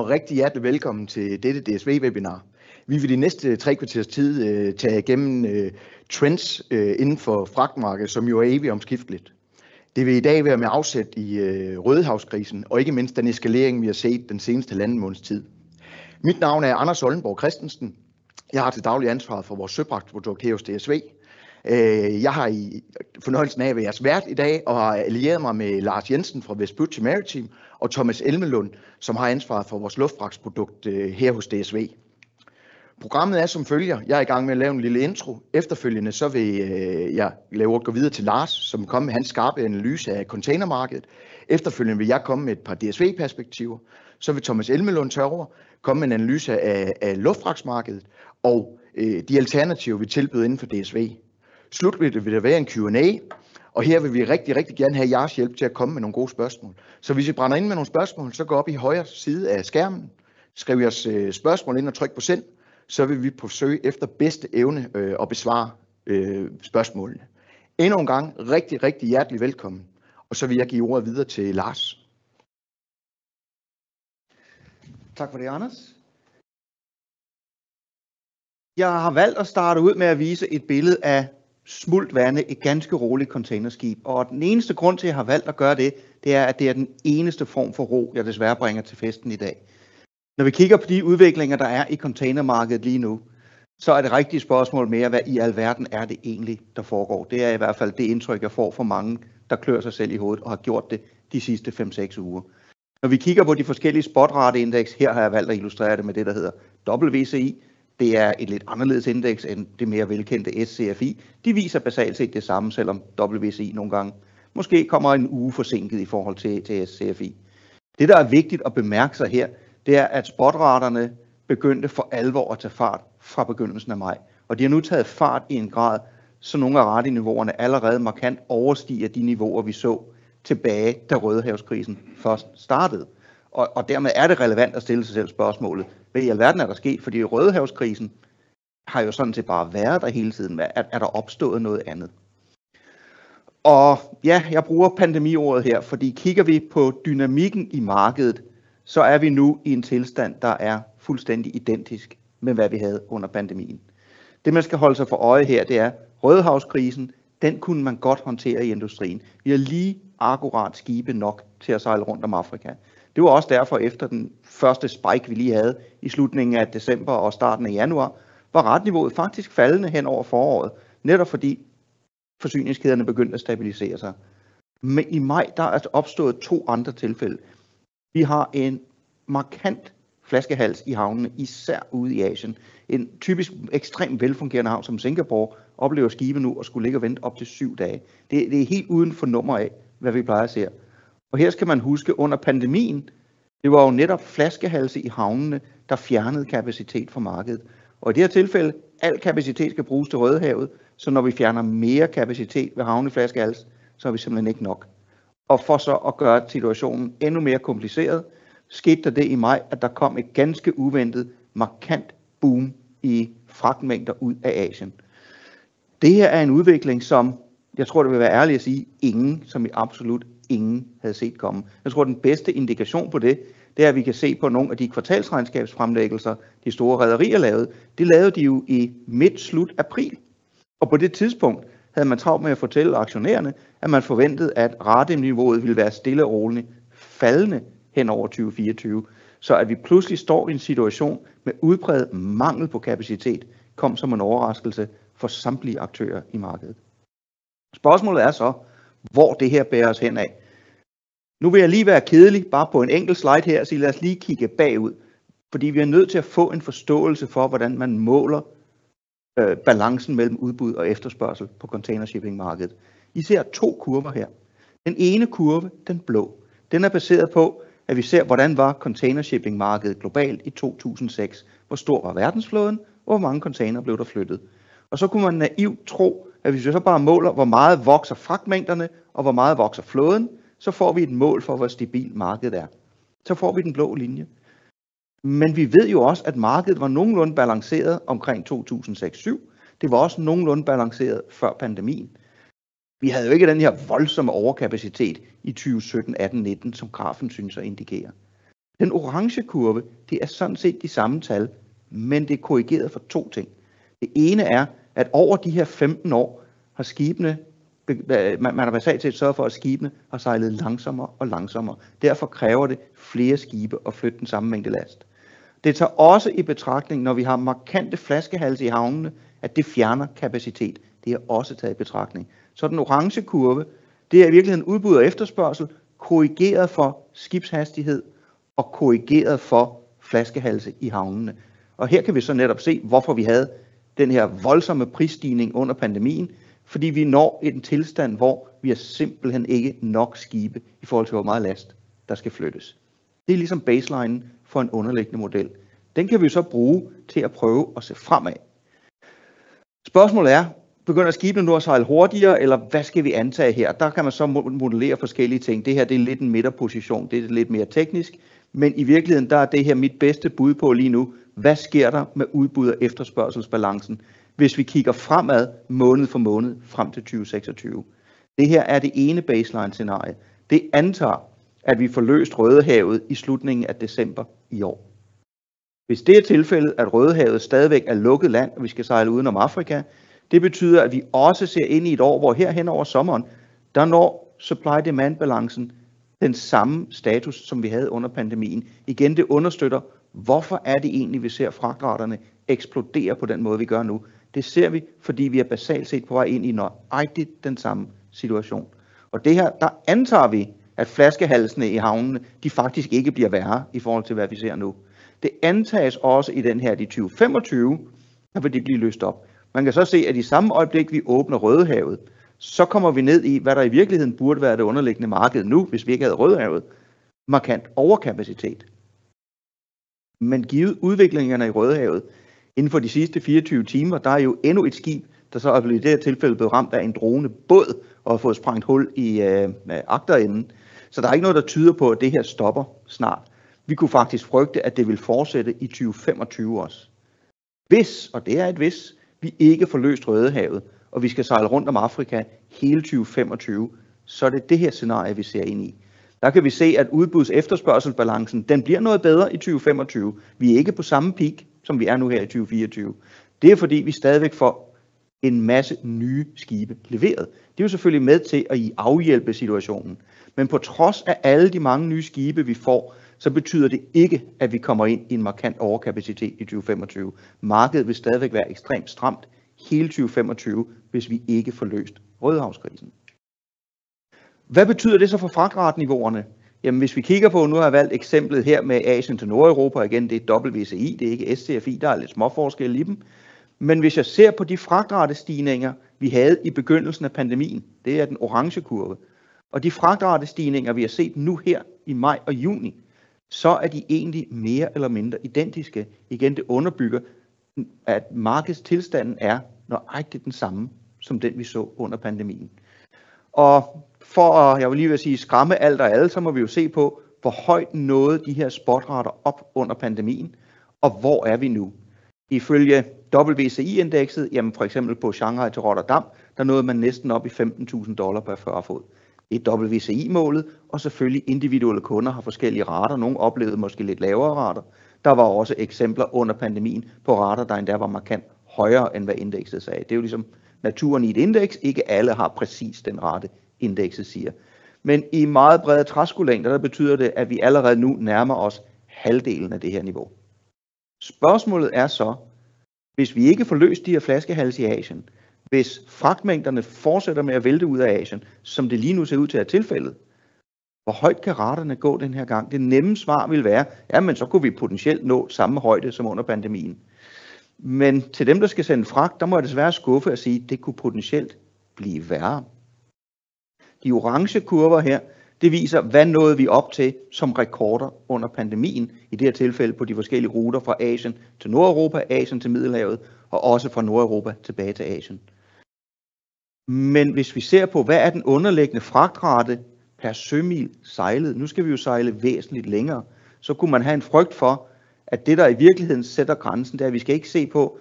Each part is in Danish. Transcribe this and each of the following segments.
og rigtig hjertelig velkommen til dette DSV-webinar. Vi vil de næste 3 kvarters tid tage igennem trends inden for fragtmarkedet, som jo er evigt omskifteligt. Det vil i dag være med afsæt i Rødehavskrisen, og ikke mindst den eskalering, vi har set den seneste halvanden måneds tid. Mit navn er Anders Oldenborg Christensen. Jeg har til daglig ansvar for vores søfragtprodukt her hos DSV. Jeg har i fornøjelsen af at være jeres vært i dag, og har allieret mig med Lars Jensen fra Vespucci Maritime og Thomas Elmelund, som har ansvaret for vores luftfragtsprodukt her hos DSV. Programmet er som følger. Jeg er i gang med at lave en lille intro. Efterfølgende så vil jeg gå videre til Lars, som kommer med hans skarpe analyse af containermarkedet. Efterfølgende vil jeg komme med et par DSV-perspektiver. Så vil Thomas Elmelund tage over, komme med en analyse af luftfragtsmarkedet og de alternativer, vi tilbyder inden for DSV. Slut vil der være en Q&A, og her vil vi rigtig gerne have jeres hjælp til at komme med nogle gode spørgsmål. Så hvis I brænder ind med nogle spørgsmål, så gå op i højre side af skærmen, skriv jeres spørgsmål ind og tryk på send, så vil vi forsøge efter bedste evne at besvare spørgsmålene. Endnu en gang rigtig hjertelig velkommen, og så vil jeg give ordet videre til Lars. Tak for det, Anders. Jeg har valgt at starte ud med at vise et billede af smultvande, et ganske roligt containerskib. Og den eneste grund til, at jeg har valgt at gøre det, det er, at det er den eneste form for ro, jeg desværre bringer til festen i dag. Når vi kigger på de udviklinger, der er i containermarkedet lige nu, så er det rigtige spørgsmål mere, hvad i alverden er det egentlig, der foregår. Det er i hvert fald det indtryk, jeg får fra mange, der klør sig selv i hovedet og har gjort det de sidste 5-6 uger. Når vi kigger på de forskellige spotrateindeks, her har jeg valgt at illustrere det med det, der hedder WCI. Det er et lidt anderledes indeks end det mere velkendte SCFI. De viser basalt set det samme, selvom WCI nogle gange måske kommer en uge forsinket i forhold til SCFI. Det, der er vigtigt at bemærke sig her, det er, at spotraterne begyndte for alvor at tage fart fra begyndelsen af maj. Og de har nu taget fart i en grad, så nogle af rateniveauerne allerede markant overstiger de niveauer, vi så tilbage, da Rødehavskrisen først startede. Og dermed er det relevant at stille sig selv spørgsmålet, hvad i alverden er der sket? Fordi Rødehavskrisen har jo sådan set bare været der hele tiden. Er der opstået noget andet? Og ja, jeg bruger pandemiordet her, fordi kigger vi på dynamikken i markedet, så er vi nu i en tilstand, der er fuldstændig identisk med, hvad vi havde under pandemien. Det, man skal holde sig for øje her, det er, Rødehavskrisen, den kunne man godt håndtere i industrien. Vi har lige akkurat skibe nok til at sejle rundt om Afrika. Det var også derfor, efter den første spike, vi lige havde i slutningen af december og starten af januar, var retniveauet faktisk faldende hen over foråret, netop fordi forsyningskæderne begyndte at stabilisere sig. Men i maj, der er opstået 2 andre tilfælde. Vi har en markant flaskehals i havnene, især ude i Asien. En typisk ekstremt velfungerende havn som Singapore oplever skibe nu at skulle ligge og vente op til 7 dage. Det er helt uden for nummer af, hvad vi plejer at se. Og her skal man huske, under pandemien, det var jo netop flaskehalse i havnene, der fjernede kapacitet fra markedet. Og i det her tilfælde, al kapacitet skal bruges til Rødehavet, så når vi fjerner mere kapacitet ved havneflaskehals, så er vi simpelthen ikke nok. Og for så at gøre situationen endnu mere kompliceret, skete der det i maj, at der kom et ganske uventet, markant boom i fragtmængder ud af Asien. Det her er en udvikling, som jeg tror, det vil være ærligt at sige, som i absolut ingen havde set komme. Jeg tror, den bedste indikation på det, det er, at vi kan se på nogle af de kvartalsregnskabsfremlæggelser, de store rederier lavede. Det lavede de jo i midt-slut april. Og på det tidspunkt havde man travlt med at fortælle aktionærerne, at man forventede, at rateniveauet ville være stille og roligt faldende hen over 2024. Så at vi pludselig står i en situation med udpræget mangel på kapacitet, kom som en overraskelse for samtlige aktører i markedet. Spørgsmålet er så, hvor det her bærer os hen af. Nu vil jeg lige være kedelig, bare på en enkelt slide her, så lad os lige kigge bagud. Fordi vi er nødt til at få en forståelse for, hvordan man måler balancen mellem udbud og efterspørgsel på containershippingmarkedet. I ser 2 kurver her. Den ene kurve, den blå, den er baseret på, at vi ser, hvordan var containershippingmarkedet globalt i 2006. Hvor stor var verdensflåden, og hvor mange container blev der flyttet. Og så kunne man naivt tro, at hvis vi så bare måler, hvor meget vokser fragtmængderne, og hvor meget vokser flåden, så får vi et mål for, hvor stabilt markedet er. Så får vi den blå linje. Men vi ved jo også, at markedet var nogenlunde balanceret omkring 2006-2007. Det var også nogenlunde balanceret før pandemien. Vi havde jo ikke den her voldsomme overkapacitet i 2017, 18, 19, som grafen synes at indikere. Den orange kurve, det er sådan set de samme tal, men det er korrigeret for to ting. Det ene er, at over de her 15 år har skibene, man har basalt set sørget for, at skibene har sejlet langsommere og langsommere. Derfor kræver det flere skibe at flytte den samme mængde last. Det tager også i betragtning, når vi har markante flaskehalse i havnene, at det fjerner kapacitet. Det er også taget i betragtning. Så den orange kurve, det er i virkeligheden udbud og efterspørgsel, korrigeret for skibshastighed og korrigeret for flaskehalse i havnene. Og her kan vi så netop se, hvorfor vi havde den her voldsomme prisstigning under pandemien, fordi vi når en tilstand, hvor vi har simpelthen ikke nok skibe i forhold til, hvor meget last der skal flyttes. Det er ligesom baseline for en underliggende model. Den kan vi så bruge til at prøve at se fremad. Spørgsmålet er, begynder skibene nu at sejle hurtigere, eller hvad skal vi antage her? Der kan man så modellere forskellige ting. Det her det er lidt en midterposition, det er lidt mere teknisk, men i virkeligheden der er det her mit bedste bud på lige nu. Hvad sker der med udbud og efterspørgselsbalancen, hvis vi kigger fremad måned for måned frem til 2026? Det her er det ene baseline-scenarie. Det antager, at vi får løst Rødehavet i slutningen af december i år. Hvis det er tilfældet, at Rødehavet stadigvæk er lukket land, og vi skal sejle udenom Afrika, det betyder, at vi også ser ind i et år, hvor her hen over sommeren, der når supply-demand-balancen den samme status, som vi havde under pandemien. Igen, det understøtter, hvorfor er det egentlig, vi ser fragtraterne eksplodere på den måde, vi gør nu. Det ser vi, fordi vi er basalt set på vej ind i nøjagtigt den samme situation. Og det her, der antager vi, at flaskehalsene i havnene, de faktisk ikke bliver værre i forhold til, hvad vi ser nu. Det antages også i den her, i 2025, der vil de blive løst op. Man kan så se, at i samme øjeblik, vi åbner Rødehavet, så kommer vi ned i, hvad der i virkeligheden burde være det underliggende marked nu, hvis vi ikke havde Rødehavet. Markant overkapacitet. Men givet udviklingerne i Rødehavet, inden for de sidste 24 timer, der er jo endnu et skib, der så er blevet i det her tilfælde blevet ramt af en dronebåd og har fået sprængt hul i agterenden. Så der er ikke noget, der tyder på, at det her stopper snart. Vi kunne faktisk frygte, at det vil fortsætte i 2025 også. Hvis, og det er et hvis, vi ikke får løst Rødehavet, og vi skal sejle rundt om Afrika hele 2025, så er det det her scenarie, vi ser ind i. Der kan vi se, at udbuds efterspørgselsbalancen, den bliver noget bedre i 2025. Vi er ikke på samme peak, som vi er nu her i 2024. Det er fordi, vi stadigvæk får en masse nye skibe leveret. Det er jo selvfølgelig med til at afhjælpe situationen. Men på trods af alle de mange nye skibe, vi får, så betyder det ikke, at vi kommer ind i en markant overkapacitet i 2025. Markedet vil stadigvæk være ekstremt stramt hele 2025, hvis vi ikke får løst Rødehavskrisen. Hvad betyder det så for fragtrateniveauerne? Jamen hvis vi kigger på, nu har jeg valgt eksemplet her med Asien til Nordeuropa, igen det er WCI, det er ikke SCFI, der er lidt små forskelle i dem. Men hvis jeg ser på de fragtratestigninger, vi havde i begyndelsen af pandemien, det er den orange kurve, og de fragtratestigninger, vi har set nu her i maj og juni, så er de egentlig mere eller mindre identiske. Igen, det underbygger, at markedstilstanden er nøjagtigt den samme, som den vi så under pandemien. Og for at, jeg vil lige vil sige, skræmme alt og alle, så må vi jo se på, hvor højt nåede de her spotrater op under pandemien, og hvor er vi nu. Ifølge WCI-indekset, jamen for eksempel på Shanghai til Rotterdam, der nåede man næsten op i $15.000 per førerfod. Det er WCI-målet, og selvfølgelig individuelle kunder har forskellige rater. Nogle oplevede måske lidt lavere rater. Der var også eksempler under pandemien på rater, der endda var markant højere, end hvad indekset sagde. Det er jo ligesom naturen i et indeks. Ikke alle har præcis den rate, indekset siger. Men i meget brede træskolængder, der betyder det, at vi allerede nu nærmer os halvdelen af det her niveau. Spørgsmålet er så, hvis vi ikke får løst de her flaskehals i Asien, hvis fragtmængderne fortsætter med at vælte ud af Asien, som det lige nu ser ud til at tilfældet, hvor højt kan raterne gå den her gang? Det nemme svar vil være, jamen så kunne vi potentielt nå samme højde som under pandemien. Men til dem, der skal sende fragt, der må jeg desværre skuffe at sige, at det kunne potentielt blive værre. De orange kurver her, det viser, hvad nåede vi op til som rekorder under pandemien, i det her tilfælde på de forskellige ruter fra Asien til Nordeuropa, Asien til Middelhavet, og også fra Nordeuropa tilbage til Asien. Men hvis vi ser på, hvad er den underliggende fragtrate per sømil sejlet, nu skal vi jo sejle væsentligt længere, så kunne man have en frygt for, at det der i virkeligheden sætter grænsen, det er, at vi skal ikke se på,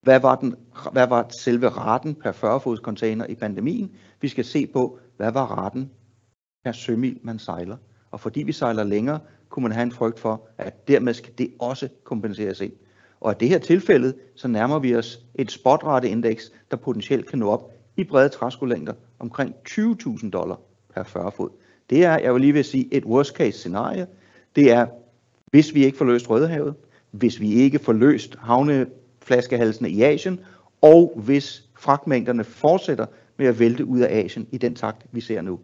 hvad var selve raten per 40-fods container i pandemien. Vi skal se på, hvad var raten per sømil, man sejler. Og fordi vi sejler længere, kunne man have en frygt for, at dermed skal det også kompenseres ind. Og i det her tilfælde, så nærmer vi os et spotrateindeks, der potentielt kan nå op i brede træskolængder omkring $20.000 per 40 fod. Det er, jeg vil lige vil sige, et worst case scenarie. Det er, hvis vi ikke får løst Rødehavet, hvis vi ikke får løst havneflaskehalsene i Asien, og hvis fragtmængderne fortsætter med at vælte ud af Asien i den takt, vi ser nu.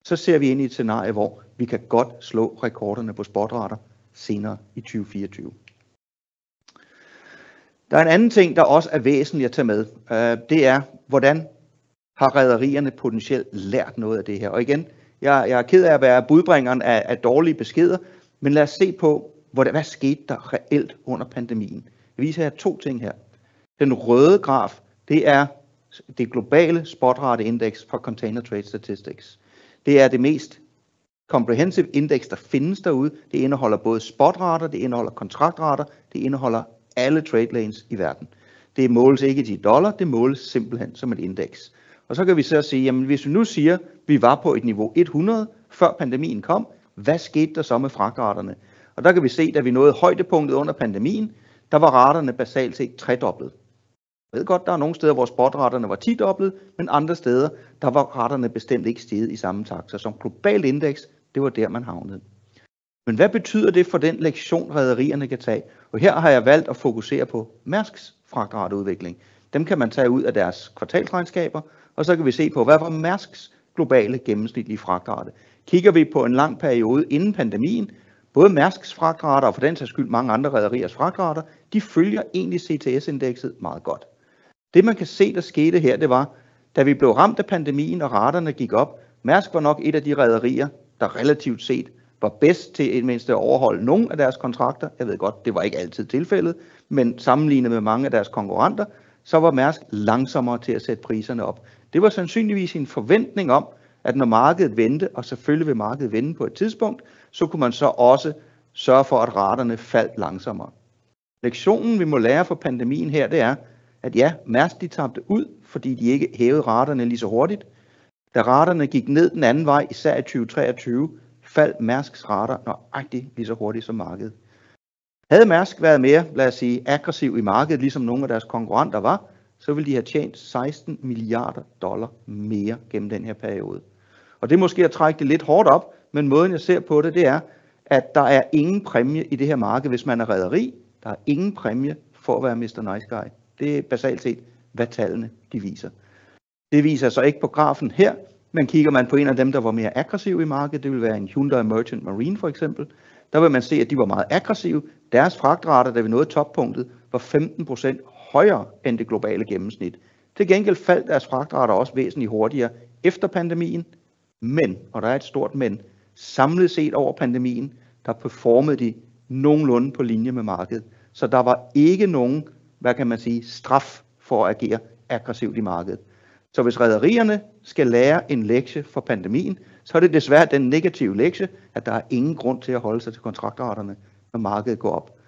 Så ser vi ind i et scenarie, hvor vi kan godt slå rekorderne på spotrater senere i 2024. Der er en anden ting, der også er væsentligt at tage med. Det er, hvordan har rederierne potentielt lært noget af det her. Og igen, jeg er ked af at være budbringeren af dårlige beskeder, men lad os se på, hvad skete der reelt under pandemien. Jeg viser jer 2 ting her. Den røde graf, det er det globale spotrateindeks fra Container Trade Statistics. Det er det mest comprehensive index, der findes derude. Det indeholder både spotrater, det indeholder kontraktrater, det indeholder alle trade lanes i verden. Det måles ikke i dollar, det måles simpelthen som et indeks. Og så kan vi så sige, jamen hvis vi nu siger, at vi var på et niveau 100, før pandemien kom, hvad skete der så med fragtraterne? Og der kan vi se, at da vi nåede højdepunktet under pandemien, der var raterne basalt set tredoblet. Jeg ved godt, der er nogle steder, hvor spotraterne var 10-doblet, men andre steder, der var raterne bestemt ikke steget i samme takt. Så som globalt indeks, det var der, man havnede. Men hvad betyder det for den lektion, rederierne kan tage? Og her har jeg valgt at fokusere på Mærsks fragtrateudvikling. Dem kan man tage ud af deres kvartalsregnskaber, og så kan vi se på, hvad var Mærsks globale gennemsnitlige fragtrate. Kigger vi på en lang periode inden pandemien, både Mærsks fragtrater og for den sags skyld mange andre rederiers fragtrater, de følger egentlig CTS-indekset meget godt. Det man kan se, der skete her, det var, da vi blev ramt af pandemien og raterne gik op, Mærsk var nok et af de rederier, der relativt set var bedst til et mindst at overholde nogle af deres kontrakter. Jeg ved godt, det var ikke altid tilfældet, men sammenlignet med mange af deres konkurrenter, så var Mærsk langsommere til at sætte priserne op. Det var sandsynligvis en forventning om, at når markedet vendte, og selvfølgelig vil markedet vende på et tidspunkt, så kunne man så også sørge for, at raterne faldt langsommere. Lektionen, vi må lære fra pandemien her, det er, at ja, Mærsk de tabte ud, fordi de ikke hævede raterne lige så hurtigt. Da raterne gik ned den anden vej, især i 2023, faldt Mærsks rater nøjagtigt lige så hurtigt som markedet. Havde Mærsk været mere, lad os sige, aggressiv i markedet, ligesom nogle af deres konkurrenter var, så ville de have tjent $16 milliarder mere gennem den her periode. Og det er måske at trække det lidt hårdt op, men måden jeg ser på det, det er, at der er ingen præmie i det her marked, hvis man er rederi. Der er ingen præmie for at være Mr. Nice Guy. Det er basalt set, hvad tallene de viser. Det viser så ikke på grafen her, men kigger man på en af dem, der var mere aggressiv i markedet, det vil være en Hyundai Merchant Marine for eksempel, der vil man se, at de var meget aggressive. Deres fragtrater, da vi nåede toppunktet, var 15% højere end det globale gennemsnit. Til gengæld faldt deres fragtrater også væsentligt hurtigere efter pandemien, men, og der er et stort men, samlet set over pandemien, der performede de nogenlunde på linje med markedet. Så der var ikke nogen, hvad kan man sige, straf for at agere aggressivt i markedet. Så hvis rederierne skal lære en lektie for pandemien, så er det desværre den negative lektie, at der er ingen grund til at holde sig til kontraktraterne, når markedet går op.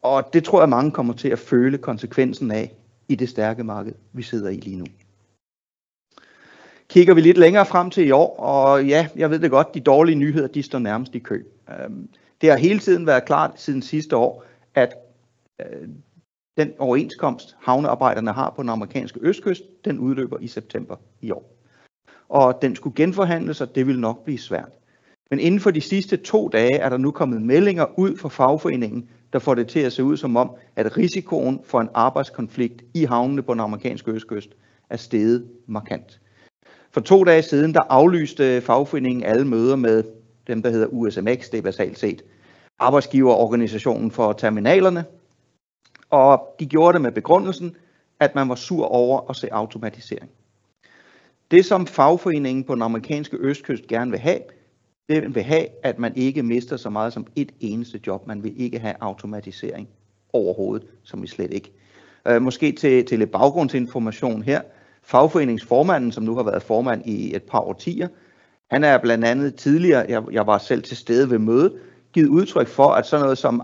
Og det tror jeg, mange kommer til at føle konsekvensen af i det stærke marked, vi sidder i lige nu. Kigger vi lidt længere frem til i år, og ja, jeg ved det godt, de dårlige nyheder, de står nærmest i kø. Det har hele tiden været klart siden sidste år, at den overenskomst, havnearbejderne har på den amerikanske østkyst, den udløber i september i år. Og den skulle genforhandles, og det vil nok blive svært. Men inden for de sidste 2 dage er der nu kommet meldinger ud fra fagforeningen, der får det til at se ud som om, at risikoen for en arbejdskonflikt i havnene på den amerikanske østkyst er steget markant. For 2 dage siden, der aflyste fagforeningen alle møder med dem, der hedder USMX, det er basalt set arbejdsgiverorganisationen for terminalerne. Og de gjorde det med begrundelsen, at man var sur over at se automatisering. Det som fagforeningen på den amerikanske østkyst gerne vil have, det vil have, at man ikke mister så meget som et eneste job. Man vil ikke have automatisering overhovedet, som vi slet ikke. Måske til lidt baggrundsinformation her. Fagforeningsformanden, som nu har været formand i et par årtier, han er blandt andet tidligere, jeg var selv til stede ved mødet, givet udtryk for, at sådan noget som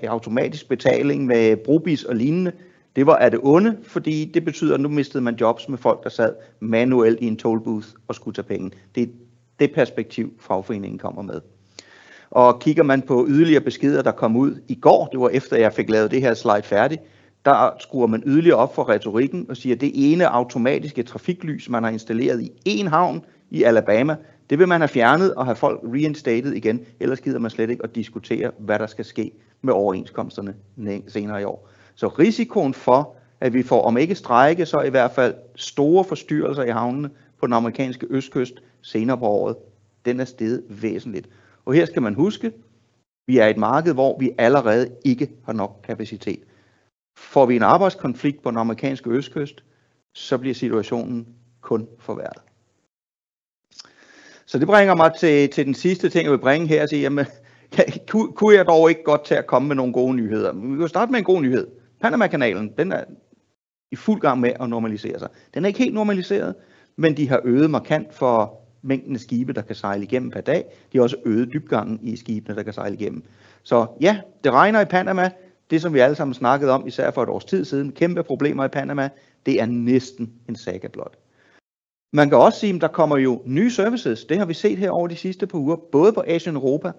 automatisk betaling med brobis og lignende, det var af det onde, fordi det betyder, at nu mistede man jobs med folk, der sad manuelt i en toll booth og skulle tage penge. Det er det perspektiv, fagforeningen kommer med. Og kigger man på yderligere beskeder, der kom ud i går, det var efter jeg fik lavet det her slide færdigt, der skruer man yderligere op for retorikken og siger, at det ene automatiske trafiklys, man har installeret i en havn i Alabama, det vil man have fjernet og have folk reinstated igen, ellers gider man slet ikke at diskutere, hvad der skal ske med overenskomsterne senere i år. Så risikoen for, at vi får om ikke strejke, så i hvert fald store forstyrrelser i havnene på den amerikanske østkyst senere på året, den er steget væsentligt. Og her skal man huske, vi er et marked, hvor vi allerede ikke har nok kapacitet. Får vi en arbejdskonflikt på den amerikanske østkyst, så bliver situationen kun forværret. Så det bringer mig til den sidste ting, jeg vil bringe her og sige, jamen, kunne jeg dog ikke godt til at komme med nogle gode nyheder? Vi kan starte med en god nyhed. Panama-kanalen, den er i fuld gang med at normalisere sig. Den er ikke helt normaliseret, men de har øget markant for mængden af skibe, der kan sejle igennem per dag. De har også øget dybgangen i skibene, der kan sejle igennem. Så ja, det regner i Panama. Det, som vi alle sammen snakkede om, især for et års tid siden, kæmpe problemer i Panama, det er næsten en saga blot. Man kan også sige, at der kommer jo nye services. Det har vi set her over de sidste par uger, både på Asien Europa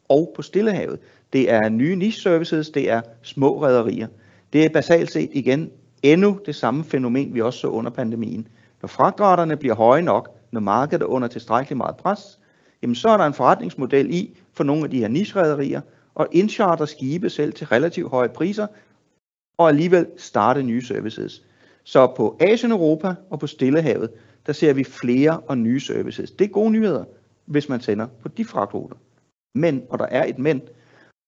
og på Stillehavet. Det er nye niche services, det er små rederier. Det er basalt set igen endnu det samme fænomen, vi også så under pandemien. Når fragtraterne bliver høje nok, når markedet er under tilstrækkeligt meget pres, jamen så er der en forretningsmodel i for nogle af de her niche-rederier og indcharter skibe selv til relativt høje priser og alligevel starte nye services. Så på Asien Europa og på Stillehavet, der ser vi flere og nye services. Det er gode nyheder, hvis man sender på de fragtruter. Men, og der er et men,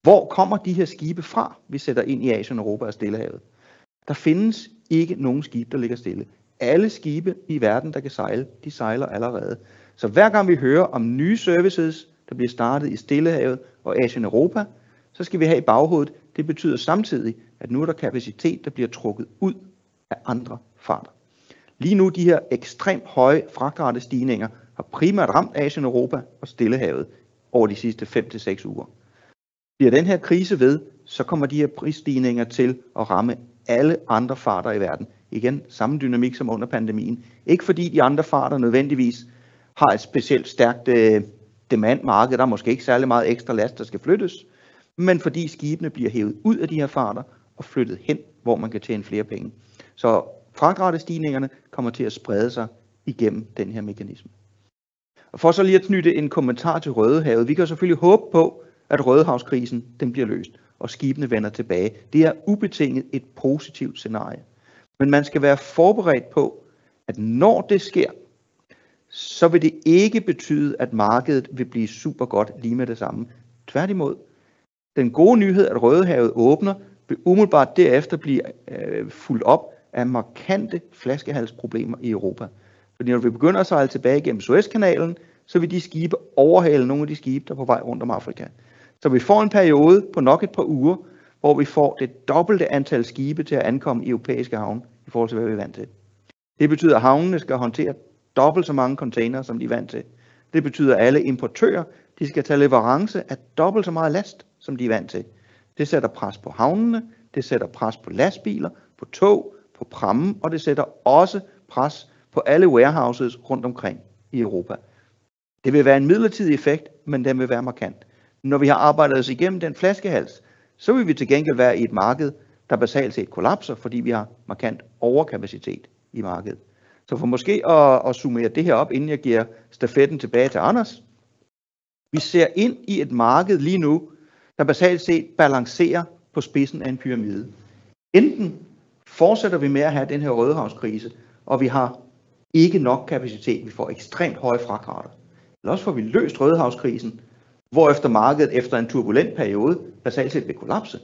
hvor kommer de her skibe fra, vi sætter ind i Asien Europa og Stillehavet? Der findes ikke nogen skibe, der ligger stille. Alle skibe i verden, der kan sejle, de sejler allerede. Så hver gang vi hører om nye services, der bliver startet i Stillehavet og Asien Europa, så skal vi have i baghovedet, det betyder samtidig, at nu er der kapacitet, der bliver trukket ud af andre farter. Lige nu de her ekstremt høje fragtratestigninger har primært ramt Asien Europa og Stillehavet over de sidste 5-6 uger. Bliver den her krise ved, så kommer de her prisstigninger til at ramme alle andre farter i verden. Igen, samme dynamik som under pandemien. Ikke fordi de andre farter nødvendigvis har et specielt stærkt demandmarked, der er måske ikke særlig meget ekstra last, der skal flyttes, men fordi skibene bliver hævet ud af de her farter og flyttet hen, hvor man kan tjene flere penge. Så fragtratestigningerne kommer til at sprede sig igennem den her mekanisme. Og for så lige at knytte en kommentar til Rødehavet. Vi kan selvfølgelig håbe på, at Rødehavskrisen den bliver løst, og skibene vender tilbage. Det er ubetinget et positivt scenarie. Men man skal være forberedt på, at når det sker, så vil det ikke betyde, at markedet vil blive super godt lige med det samme. Tværtimod. Den gode nyhed, at Rødehavet åbner, vil umiddelbart derefter blive fulgt op af markante flaskehalsproblemer i Europa. Fordi når vi begynder at sejle tilbage gennem Suezkanalen, så vil de skibe overhale nogle af de skibe, der er på vej rundt om Afrika. Så vi får en periode på nok et par uger, hvor vi får det dobbelte antal skibe til at ankomme i europæiske havne, i forhold til hvad vi er vant til. Det betyder, at havnene skal håndtere dobbelt så mange containere, som de er vant til. Det betyder, at alle importører de skal tage leverance af dobbelt så meget last, som de er vant til. Det sætter pres på havnene, det sætter pres på lastbiler, på tog, på pramme, og det sætter også pres på alle warehouses rundt omkring i Europa. Det vil være en midlertidig effekt, men den vil være markant. Når vi har arbejdet os igennem den flaskehals, så vil vi til gengæld være i et marked, der basalt set kollapser, fordi vi har markant overkapacitet i markedet. Så for måske at summere det her op, inden jeg giver stafetten tilbage til Anders. Vi ser ind i et marked lige nu, der basalt set balancerer på spidsen af en pyramide. Enten fortsætter vi med at have den her Rødehavskrise, og vi har ikke nok kapacitet, vi får ekstremt høje fragtrater. Eller også får vi løst Rødehavskrisen, hvorefter markedet efter en turbulent periode basalt set vil kollapse.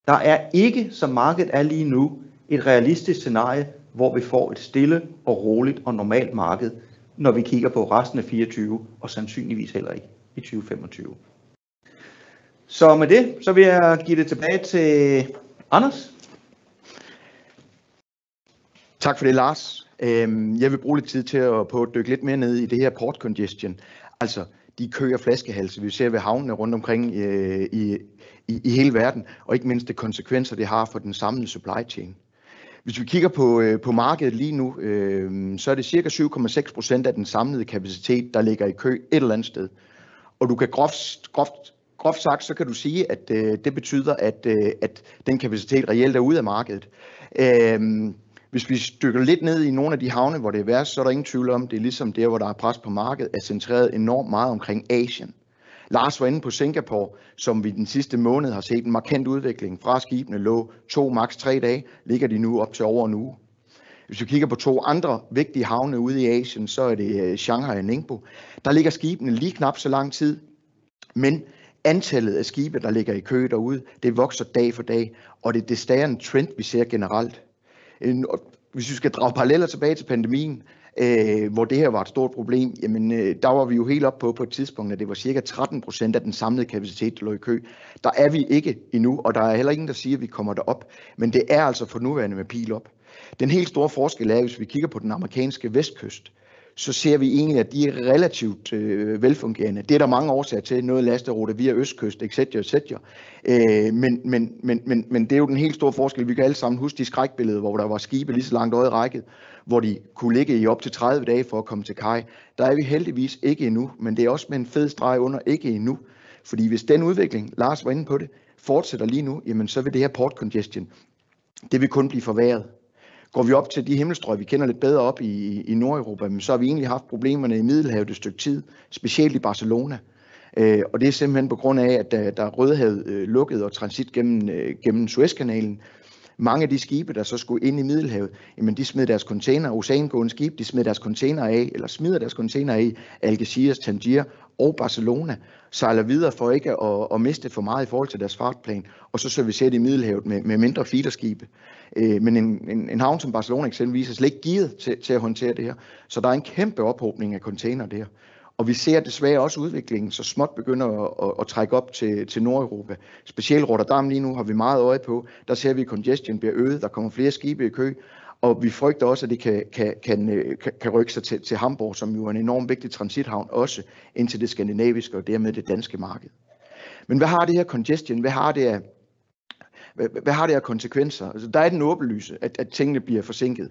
Der er ikke, som markedet er lige nu, et realistisk scenarie, hvor vi får et stille og roligt og normalt marked, når vi kigger på resten af 24 og sandsynligvis heller ikke i 2025. Så med det, så vil jeg give det tilbage til Anders. Tak for det, Lars. Jeg vil bruge lidt tid til at dykke lidt mere ned i det her port congestion. Altså de køer flaskehalse, vi ser ved havnene rundt omkring i hele verden, og ikke mindst de konsekvenser, det har for den samlede supply chain. Hvis vi kigger på markedet lige nu, så er det cirka 7,6% af den samlede kapacitet, der ligger i kø et eller andet sted. Og du kan groft groft sagt, så kan du sige, at det betyder, at den kapacitet reelt er ude af markedet. Hvis vi dykker lidt ned i nogle af de havne, hvor det er værst, så er der ingen tvivl om, det er ligesom der, hvor der er pres på markedet, er centreret enormt meget omkring Asien. Lars var inde på Singapore, som vi den sidste måned har set en markant udvikling. Fra skibene lå 2, maks 3 dage, ligger de nu op til over en uge. Hvis vi kigger på 2 andre vigtige havne ude i Asien, så er det Shanghai og Ningbo. Der ligger skibene lige knap så lang tid, men antallet af skibe, der ligger i kø derude, det vokser dag for dag, og det er stadig en trend, vi ser generelt. Hvis vi skal drage paralleller tilbage til pandemien, hvor det her var et stort problem, jamen der var vi jo helt op på et tidspunkt, at det var cirka 13% af den samlede kapacitet, der lå i kø. Der er vi ikke endnu, og der er heller ingen, der siger, at vi kommer derop, men det er altså for nuværende med pil op. Den helt store forskel er, hvis vi kigger på den amerikanske vestkyst, så ser vi egentlig, at de er relativt velfungerende. Det er der mange årsager til, noget lasterute via østkyst, etc. Men det er jo den helt store forskel. Vi kan alle sammen huske de skrækbilleder, hvor der var skibe lige så langt øjet rækket, hvor de kunne ligge i op til 30 dage for at komme til kaj. Der er vi heldigvis ikke endnu, men det er også med en fed streg under ikke endnu. Fordi hvis den udvikling, Lars var inde på det, fortsætter lige nu, jamen så vil det her port congestion, det vil kun blive forværret. Går vi op til de himmelstrøg, vi kender lidt bedre op i Nordeuropa, så har vi egentlig haft problemerne i Middelhavet et stykke tid, specielt i Barcelona. Og det er simpelthen på grund af, at der er Rødehavet lukket og transit gennem Suezkanalen. Mange af de skibe, der så skulle ind i Middelhavet, jamen de smed deres container, oceangående skibe, de smed deres container af, eller smider deres container af Algeciras, Tangier og Barcelona, sejler videre for ikke at miste for meget i forhold til deres fartplan, og så servicerer de i Middelhavet med mindre feederskibe. Men en havn som Barcelona eksempelvis er slet ikke gearet til at håndtere det her, så der er en kæmpe ophobning af container der. Og vi ser desværre også udviklingen så småt begynder at trække op til Nordeuropa. Specielt Rotterdam lige nu har vi meget øje på. Der ser vi, at congestion bliver øget, der kommer flere skibe i kø. Og vi frygter også, at det kan rykke sig til Hamburg, som jo er en enormt vigtig transithavn, også ind til det skandinaviske og dermed det danske marked. Men hvad har det her congestion? Hvad har det af konsekvenser? Altså, der er den åbenlyse, at tingene bliver forsinket.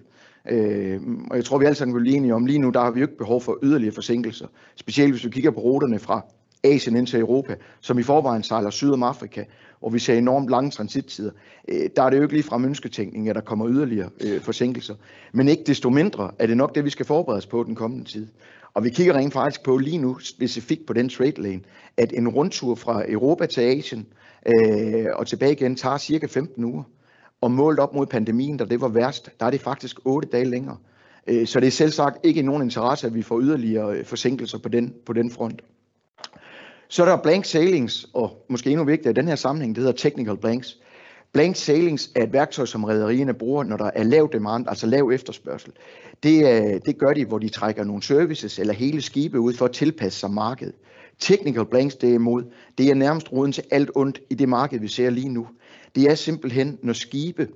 Og jeg tror, vi alle sammen vil blive enige om, lige nu der har vi jo ikke behov for yderligere forsinkelser. Specielt hvis vi kigger på ruterne fra Asien ind til Europa, som i forvejen sejler syd om Afrika, og vi ser enormt lange transittider. Der er det jo ikke lige fra ønsketænkning, at der kommer yderligere forsinkelser. Men ikke desto mindre er det nok det, vi skal forberede os på den kommende tid. Og vi kigger rent faktisk på lige nu, specifikt på den trade lane, at en rundtur fra Europa til Asien og tilbage igen tager cirka 15 uger. Og målt op mod pandemien, da det var værst, der er det faktisk 8 dage længere. Så det er selv sagt ikke nogen interesse, at vi får yderligere forsinkelser på den front. Så er der blank sailings, og måske endnu vigtigere i den her sammenhæng, det hedder technical blanks. Blank sailings er et værktøj, som rederierne bruger, når der er lav demand, altså lav efterspørgsel. Det gør de, hvor de trækker nogle services eller hele skibe ud for at tilpasse sig markedet. Technical blanks derimod, det er nærmest roden til alt ondt i det marked, vi ser lige nu. Det er simpelthen, når skibe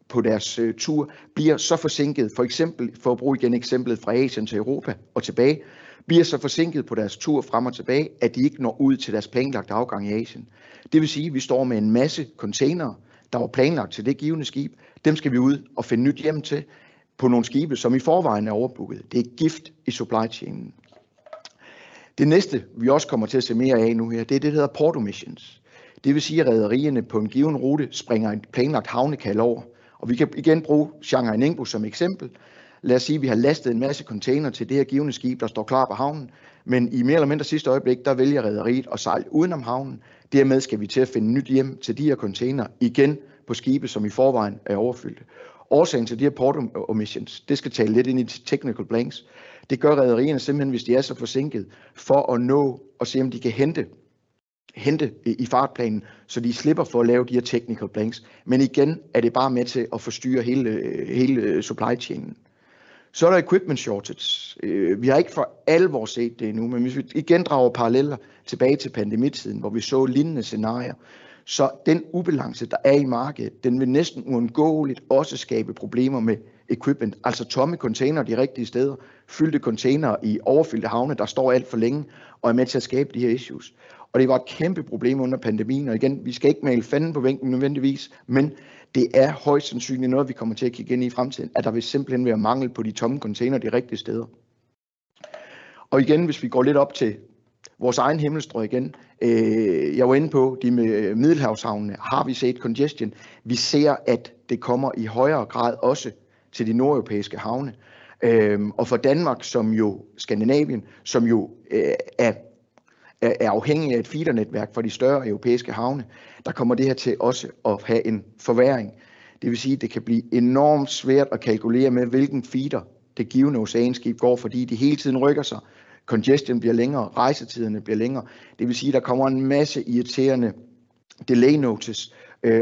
på deres tur bliver så forsinket, for eksempel, for at bruge igen eksemplet fra Asien til Europa og tilbage, bliver så forsinket på deres tur frem og tilbage, at de ikke når ud til deres planlagte afgang i Asien. Det vil sige, at vi står med en masse containere, der var planlagt til det givende skib. Dem skal vi ud og finde nyt hjem til på nogle skibe, som i forvejen er overbooket. Det er gift i supply chainen. Det næste, vi også kommer til at se mere af nu her, det er det, der hedder port omissions. Det vil sige, at rederierne på en given rute springer en planlagt havnekald over. Og vi kan igen bruge Shanghai Ningbo som eksempel. Lad os sige, at vi har lastet en masse container til det her givende skib, der står klar på havnen. Men i mere eller mindre sidste øjeblik, der vælger rederiet at sejle udenom havnen. Dermed skal vi til at finde nyt hjem til de her container igen på skibe, som i forvejen er overfyldte. Årsagen til de her port omissions, det skal tale lidt ind i technical blanks. Det gør rederierne simpelthen, hvis de er så forsinket, for at nå og se, om de kan hente i fartplanen, så de slipper for at lave de her technical blanks. Men igen er det bare med til at forstyrre hele supply chainen. Så er der equipment shortage. Vi har ikke for alvor set det endnu, men hvis vi igen drager paralleller tilbage til pandemitiden, hvor vi så lignende scenarier, så den ubalance, der er i markedet, den vil næsten uundgåeligt også skabe problemer med equipment, altså tomme container de rigtige steder, fyldte container i overfyldte havne, der står alt for længe og er med til at skabe de her issues. Og det var et kæmpe problem under pandemien, og igen, vi skal ikke male fanden på væggen nødvendigvis, men det er højst sandsynligt noget, vi kommer til at kigge ind i fremtiden, at der vil simpelthen være mangel på de tomme container de rigtige steder. Og igen, hvis vi går lidt op til vores egen himmelstrøg igen. Jeg var inde på, de med Middelhavshavnene har vi set congestion. Vi ser, at det kommer i højere grad også til de nordeuropæiske havne. Og for Danmark, som jo Skandinavien, som jo er afhængig af et feedernetværk for de større europæiske havne, der kommer det her til også at have en forværring. Det vil sige, at det kan blive enormt svært at kalkulere med, hvilken feeder det givende oceanskib går, fordi de hele tiden rykker sig. Congestion bliver længere, rejsetiderne bliver længere. Det vil sige, at der kommer en masse irriterende delay notice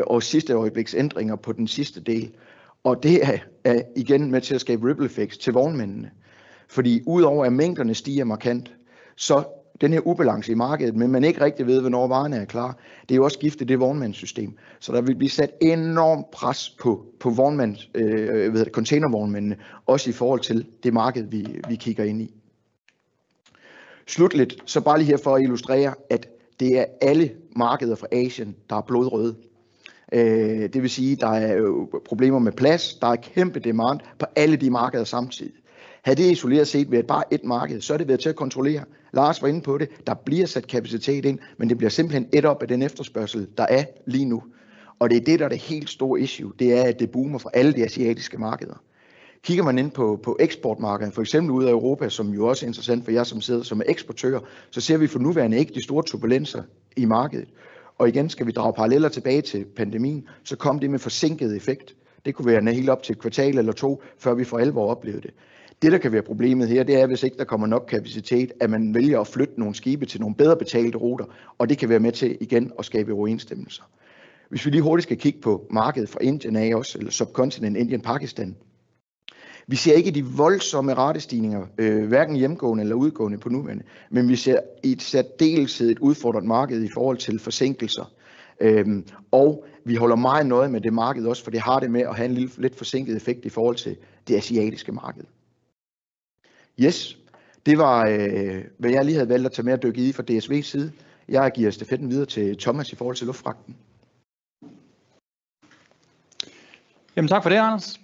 og sidste øjebliks ændringer på den sidste del. Og det er igen med til at skabe ripple effects til vognmændene. Fordi udover at mængderne stiger markant, så den her ubalance i markedet, men man ikke rigtig ved, hvornår varerne er klar, det er jo også giftet det vognmandssystem. Så der vil blive sat enormt pres på containervognmændene, også i forhold til det marked, vi kigger ind i. Slutligt, så bare lige her for at illustrere, at det er alle markeder fra Asien, der er blodrøde. Det vil sige, at der er problemer med plads, der er kæmpe demand på alle de markeder samtidig. Havde det isoleret set været bare et marked, så er det været til at kontrollere. Lars var inde på det, der bliver sat kapacitet ind, men det bliver simpelthen et op af den efterspørgsel, der er lige nu. Og det er det, der er det helt store issue, det er, at det boomer fra alle de asiatiske markeder. Kigger man ind på eksportmarkedet, for eksempel ud af Europa, som jo også er interessant for jer, som sidder som eksportører, så ser vi for nuværende ikke de store turbulenser i markedet. Og igen skal vi drage paralleller tilbage til pandemien, så kom det med forsinket effekt. Det kunne være helt op til et kvartal eller to, før vi for alvor oplevede det. Det, der kan være problemet her, det er, hvis ikke der kommer nok kapacitet, at man vælger at flytte nogle skibe til nogle bedre betalte ruter, og det kan være med til igen at skabe overensstemmelser. Hvis vi lige hurtigt skal kigge på markedet fra Indien af også, eller subkontinent Indien, Pakistan. Vi ser ikke de voldsomme ratestigninger, hverken hjemgående eller udgående på nuværende, men vi ser i et særdeleshed et udfordret marked i forhold til forsinkelser. Og vi holder meget nøje med det marked også, for det har det med at have en lidt forsinket effekt i forhold til det asiatiske marked. Yes, det var, hvad jeg lige havde valgt at tage med at dykke i fra DSV's side. Jeg giver stafetten videre til Thomas i forhold til luftfragten. Jamen tak for det, Anders.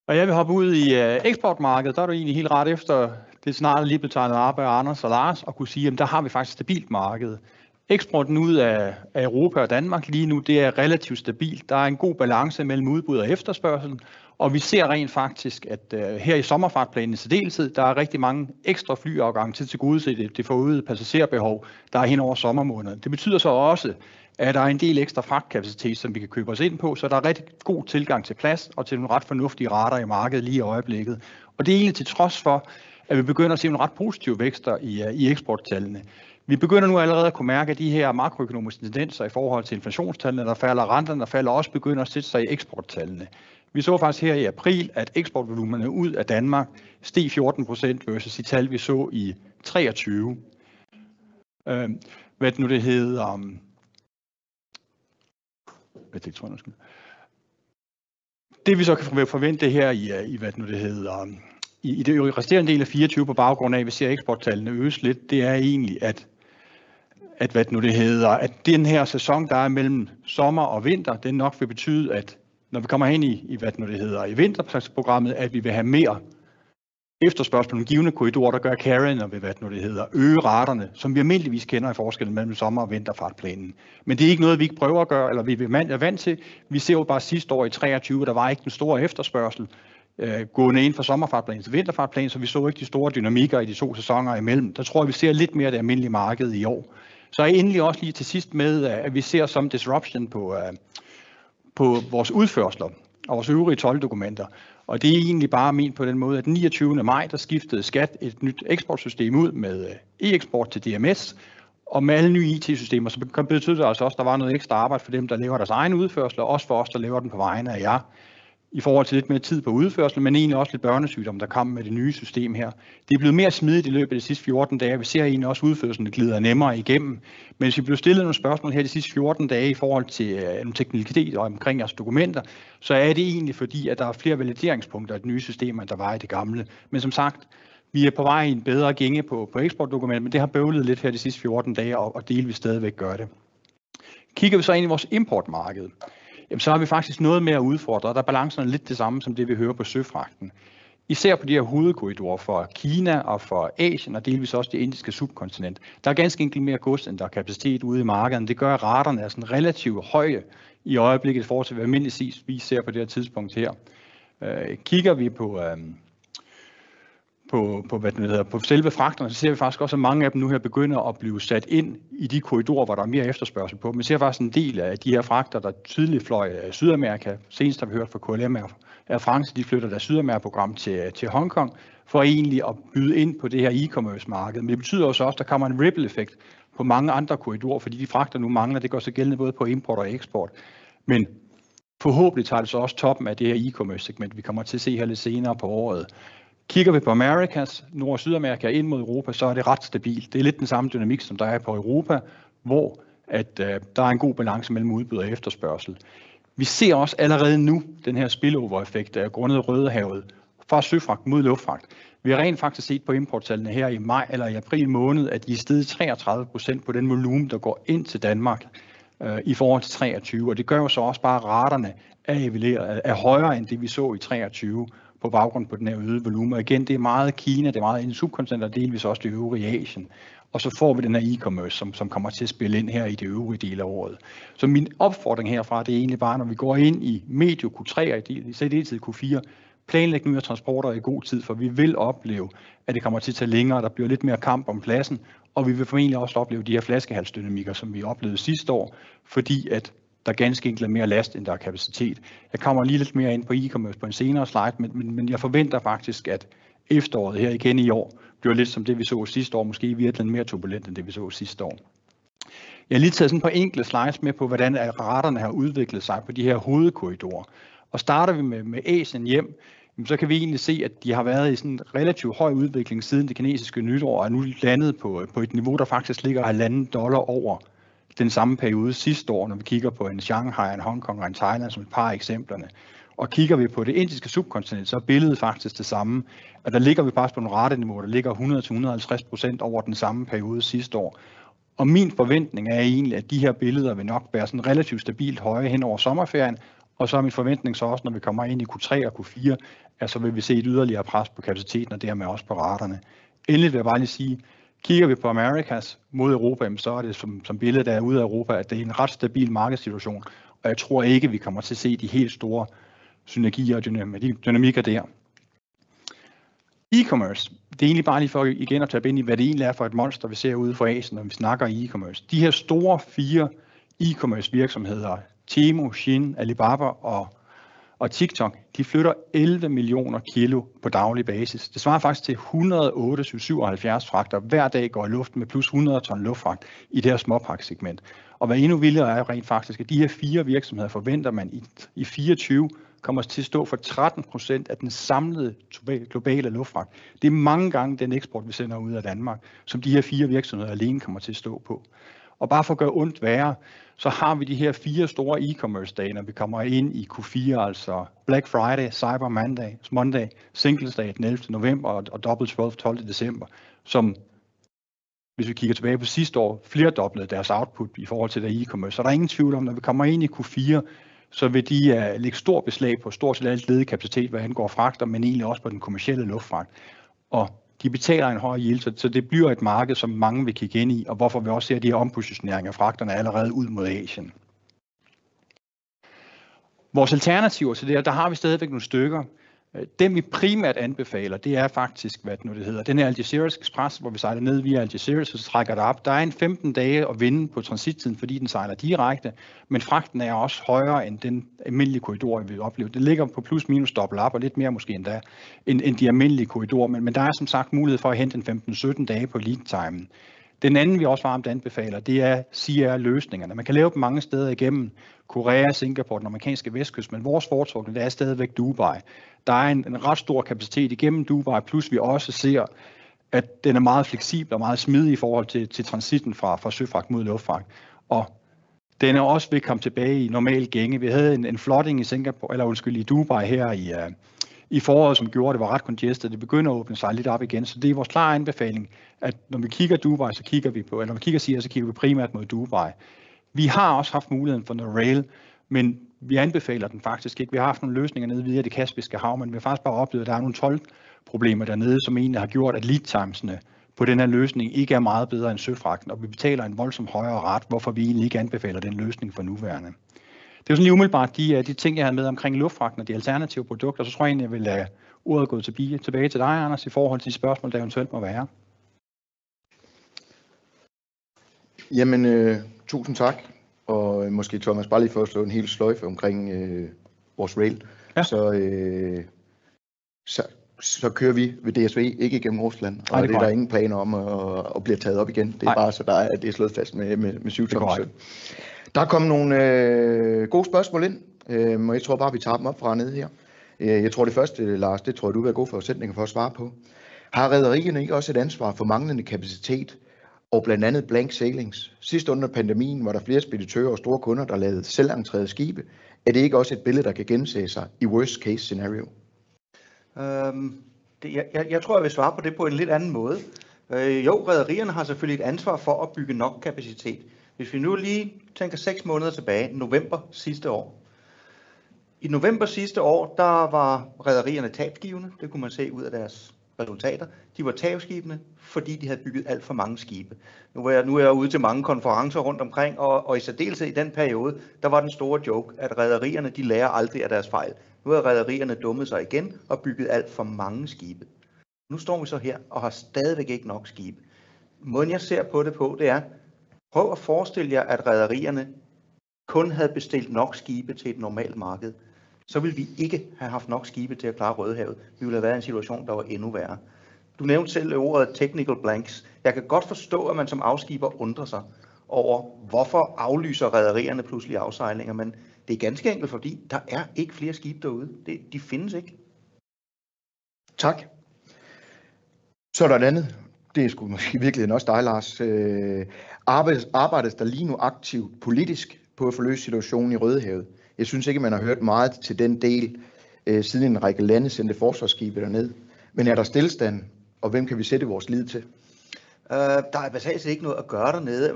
Og jeg vil hoppe ud i eksportmarkedet. Der er du egentlig helt ret efter det snart lige blev tegnet op af Anders og Lars, og kunne sige, at der har vi faktisk et stabilt marked. Eksporten ud af Europa og Danmark lige nu, det er relativt stabilt. Der er en god balance mellem udbud og efterspørgsel, og vi ser rent faktisk, at her i sommerfartplanen i særdeleshed, der er rigtig mange ekstra flyafgange til at tilgodese det forøgede passagerbehov, der er hen over sommermåneden. Det betyder så også, at der er en del ekstra fragtkapacitet, som vi kan købe os ind på, så der er rigtig god tilgang til plads og til nogle ret fornuftige rater i markedet lige i øjeblikket. Og det er egentlig til trods for, at vi begynder at se nogle ret positive vækster i eksporttallene. Vi begynder nu allerede at kunne mærke, at de her makroøkonomiske tendenser i forhold til inflationstallene, der falder, renterne der falder, også begynder at sætte sig i eksporttallene. Vi så faktisk her i april, at eksportvolumene ud af Danmark steg 14% versus de tal, vi så i 23. Hvad nu det hedder? Det vi så kan forvente her i det resterende del af 24 på baggrund af, at vi ser eksporttallene øges lidt, det er egentlig, at den her sæson, der er mellem sommer og vinter, den nok vil betyde, at når vi kommer hen i vinterprogrammet, at vi vil have mere efterspørgsel på nogle givne korridorer, der gør carrying og øge raterne, som vi almindeligvis kender i forskellen mellem sommer- og vinterfartplanen. Men det er ikke noget, vi ikke prøver at gøre, eller vi er vant til. Vi ser jo bare sidste år i 23, der var ikke den store efterspørgsel gående ind fra sommerfartplanen til vinterfartplanen, så vi så ikke de store dynamikker i de to sæsoner imellem. Der tror jeg, vi ser lidt mere det almindelige marked i år. Så er endelig også lige til sidst med, at vi ser som disruption på vores udførsler og vores øvrige tolddokumenter. Og det er egentlig bare ment på den måde, at den 29. maj, der skiftede Skat et nyt eksportsystem ud med e-eksport til DMS, og med alle nye IT-systemer, så betyder det altså også, at der var noget ekstra arbejde for dem, der laver deres egen udførsler, og også for os, der laver den på vegne af jer, i forhold til lidt mere tid på udførsel, men egentlig også lidt børnesygdom, der kom med det nye system her. Det er blevet mere smidigt i løbet af de sidste 14 dage. Vi ser egentlig også udførelsen glider nemmere igennem. Men hvis vi bliver stillet nogle spørgsmål her de sidste 14 dage i forhold til nogle teknikaliteter omkring jeres dokumenter, så er det egentlig fordi, at der er flere valideringspunkter i det nye system, end der var i det gamle. Men som sagt, vi er på vej i en bedre gænge på eksportdokumenter, men det har bøvlet lidt her de sidste 14 dage, og delvis stadigvæk gør det. Kigger vi så ind i vores importmarked, jamen, så har vi faktisk noget mere at udfordre, og der er balancerne lidt det samme som det, vi hører på søfragten. især på de her hovedkorridorer for Kina og for Asien og delvis også det indiske subkontinent. Der er ganske enkelt mere gods, end der er kapacitet ude i markedet. Det gør, at raterne er sådan relativt høje i øjeblikket i forhold til, hvad almindeligvis vi ser på det her tidspunkt her. Kigger vi på selve fragterne, så ser vi faktisk også, at mange af dem nu her begynder at blive sat ind i de korridorer, hvor der er mere efterspørgsel på. Man ser faktisk en del af de her fragter, der tydeligt fløj af Sydamerika. Senest har vi hørt fra KLM Air France, de flytter deres Sydamerika-program til Hongkong, for egentlig at byde ind på det her e-commerce-marked. Men det betyder også, at der kommer en ripple-effekt på mange andre korridorer, fordi de fragter nu mangler. Det går så gældende både på import og eksport. Men forhåbentlig tager det så også toppen af det her e-commerce-segment, vi kommer til at se her lidt senere på året. Kigger vi på Americas, Nord- og Sydamerika ind mod Europa, så er det ret stabilt. Det er lidt den samme dynamik, som der er på Europa, hvor der er en god balance mellem udbud og efterspørgsel. Vi ser også allerede nu den her spillover-effekt af grundet Rødehavet fra søfragt mod luftfragt. Vi har rent faktisk set på importtallene her i maj eller i april måned, at de er steget 33% på den volumen, der går ind til Danmark i forhold til 23. Og det gør jo så også bare, at raterne er højere end det, vi så i 23 på baggrund på den her øgede volumen. Og igen, det er meget Kina, det er meget i subkontinent og delvis også det øvrige Asien. Og så får vi den her e-commerce, som kommer til at spille ind her i det øvrige del af året. Så min opfordring herfra, det er egentlig bare, når vi går ind i medio Q3 og i særdeleshed Q4, planlæg nye transporter i god tid, for vi vil opleve, at det kommer til at tage længere, der bliver lidt mere kamp om pladsen, og vi vil formentlig også opleve de her flaskehalsdynamikker, som vi oplevede sidste år, fordi at der ganske enkelt er mere last, end der er kapacitet. Jeg kommer lige lidt mere ind på e-commerce på en senere slide, men jeg forventer faktisk, at efteråret her igen i år bliver lidt som det, vi så sidste år, måske i virkeligheden mere turbulent, end det, vi så sidste år. Jeg har lige taget sådan et par enkelte slides med på, hvordan raterne har udviklet sig på de her hovedkorridorer. Og starter vi med Asien hjem, så kan vi egentlig se, at de har været i sådan en relativt høj udvikling siden det kinesiske nytår, og er nu landet på et niveau, der faktisk ligger $1,5 over den samme periode sidste år, når vi kigger på en Shanghai, en Hongkong og en Thailand som et par af eksemplerne. Og kigger vi på det indiske subkontinent, så er billedet faktisk det samme. Og der ligger vi faktisk på en rateniveau, der ligger 100-150% over den samme periode sidste år. Og min forventning er egentlig, at de her billeder vil nok være sådan relativt stabilt høje hen over sommerferien. Og så er min forventning så også, når vi kommer ind i Q3 og Q4, at så vil vi se et yderligere pres på kapaciteten og dermed også på raterne. Endelig vil jeg bare lige sige, kigger vi på Americas mod Europa, så er det som billedet der er ude af Europa, at det er en ret stabil markedssituation. Og jeg tror ikke, vi kommer til at se de helt store synergier og dynamikker der. E-commerce, det er egentlig bare lige for igen at tage ind i, hvad det egentlig er for et monster, vi ser ude for Asien, når vi snakker e-commerce. De her store 4 e-commerce virksomheder, Temu, Shein, Alibaba og TikTok, de flytter 11 millioner kilo på daglig basis. Det svarer faktisk til 108-77 fragter. Hver dag går i luften med plus 100 ton luftfragt i det her småpakkesegment. Og hvad endnu vildere er rent faktisk, at de her 4 virksomheder forventer man i 24 kommer til at stå for 13% af den samlede globale luftfragt. Det er mange gange den eksport, vi sender ud af Danmark, som de her 4 virksomheder alene kommer til at stå på. Og bare for at gøre ondt værre, så har vi de her 4 store e-commerce dage, når vi kommer ind i Q4, altså Black Friday, Cyber Monday, Singles Day den 11. november og Double 12. december, som, hvis vi kigger tilbage på sidste år, flerdoblede deres output i forhold til der e-commerce. Så der er ingen tvivl om, når vi kommer ind i Q4, så vil de lægge stor beslag på stort set alt ledig kapacitet, hvad angår fragter, men egentlig også på den kommercielle luftfragt. Og de betaler en høj yield, så det bliver et marked, som mange vil kigge ind i, og hvorfor vi også ser de her ompositioneringer af fragterne allerede ud mod Asien. Vores alternativer til det, der har vi stadigvæk nogle stykker. Dem vi primært anbefaler, det er faktisk, hvad det hedder, den her Algeciras Express, hvor vi sejler ned via Algeciras, så trækker det op. Der er en 15 dage at vinde på transittiden, fordi den sejler direkte, men fragten er også højere end den almindelige korridor, vi oplever. Det ligger på plus minus dobbelt op, og lidt mere måske endda, end de almindelige korridorer, men der er som sagt mulighed for at hente en 15-17 dage på lead-timen. Den anden, vi også varmt anbefaler, det er CR-løsningerne. Man kan lave dem mange steder igennem Korea, Singapore, den amerikanske vestkyst, men vores foretrukne, det er stadigvæk Dubai. Der er en ret stor kapacitet igennem Dubai, plus vi også ser, at den er meget fleksibel og meget smidig i forhold til transitten fra søfragt mod luftfragt. Og den er også ved at komme tilbage i normal gænge. Vi havde en flooding i i Dubai her i foråret, som gjorde, at det var ret congested. Det begynder at åbne sig lidt op igen, så det er vores klare anbefaling, at når vi kigger Dubai, så kigger vi på, eller når vi kigger CR, så kigger vi primært mod Dubai. Vi har også haft muligheden for noget rail, men vi anbefaler den faktisk ikke. Vi har haft nogle løsninger nede via det Kaspiske Hav, men vi har faktisk bare oplevet, at der er nogle toldproblemer dernede, som egentlig har gjort, at lead timesene på den her løsning ikke er meget bedre end søfragten, og vi betaler en voldsomt højere ret, hvorfor vi egentlig ikke anbefaler den løsning for nuværende. Det er jo sådan lige umiddelbart de ting, jeg har med omkring luftfragten og de alternative produkter, så tror jeg egentlig, jeg vil lade ordet gå tilbage til dig, Anders, i forhold til de spørgsmål, der eventuelt må være. Jamen, tusind tak. Og måske Thomas, bare lige for at slå en hel sløjfe omkring vores rail. Ja. Så kører vi ved DSV, ikke igennem Rusland, og det er der ingen planer om at blive taget op igen. Det er bare så det er slået fast med 7 tommer. Der er kommet nogle gode spørgsmål ind, og jeg tror bare, vi tager dem op fra nede her. Jeg tror det første, Lars, det tror jeg, du vil have gode forudsætninger for at svare på. Har rederierne ikke også et ansvar for manglende kapacitet og blandt andet blank sailings? Sidst under pandemien var der flere speditører og store kunder, der lavede selventrede skibe. Er det ikke også et billede, der kan gense sig i worst case scenario? Jeg tror, jeg vil svare på det på en lidt anden måde. Jo, rederierne har selvfølgelig et ansvar for at bygge nok kapacitet. Hvis vi nu lige tænker 6 måneder tilbage, november sidste år. I november sidste år, der var rederierne tabsgivende. Det kunne man se ud af deres resultater. De var tabsgivende, fordi de havde bygget alt for mange skibe. Nu er jeg ude til mange konferencer rundt omkring, og i særdeleshed i den periode, der var den store joke, at rederierne de lærer aldrig af deres fejl. Nu har rederierne dummet sig igen og bygget alt for mange skibe. Nu står vi så her og har stadigvæk ikke nok skibe. Måden jeg ser på det, det er, prøv at forestille jer, at rederierne kun havde bestilt nok skibe til et normalt marked. Så ville vi ikke have haft nok skibe til at klare Rødehavet. Vi ville have været i en situation, der var endnu værre. Du nævnte selv ordet technical blanks. Jeg kan godt forstå, at man som afskiber undrer sig over, hvorfor aflyser rederierne pludselig afsejlinger, men det er ganske enkelt, fordi der er ikke flere skibe derude. De findes ikke. Tak. Så er der et andet. Det er sgu måske virkelig også dig, Lars. Arbejdes der lige nu aktivt politisk på at forløse situationen i Rødehavet? Jeg synes ikke, man har hørt meget til den del, siden en række lande sendte forsvarsskibe derned. Men er der stillestand, og hvem kan vi sætte vores lid til? Der er basalt ikke noget at gøre dernede.